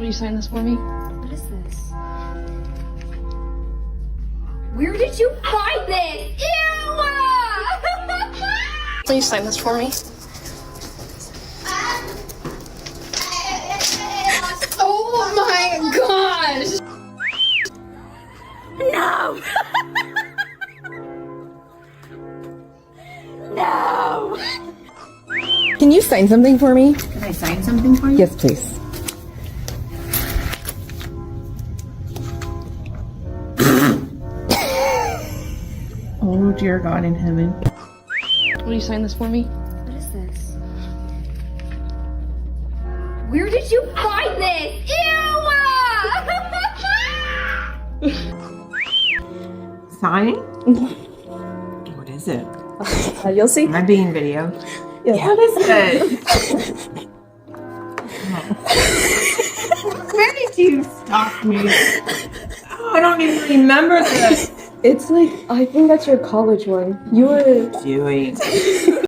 Will you sign this for me? What is this? Where did you find this? Ew! Will you sign this for me? Oh my gosh! No! No! Can you sign something for me? Can I sign something for you? Yes, please. Oh, dear God in heaven. Will you sign this for me? What is this? Where did you find this? Ew! Sign? What is it? You'll see. Am I being video? Yes. What is it? Where did you stalk me? Oh, I don't even remember this. It's like, I think that's your college one. You were Doing.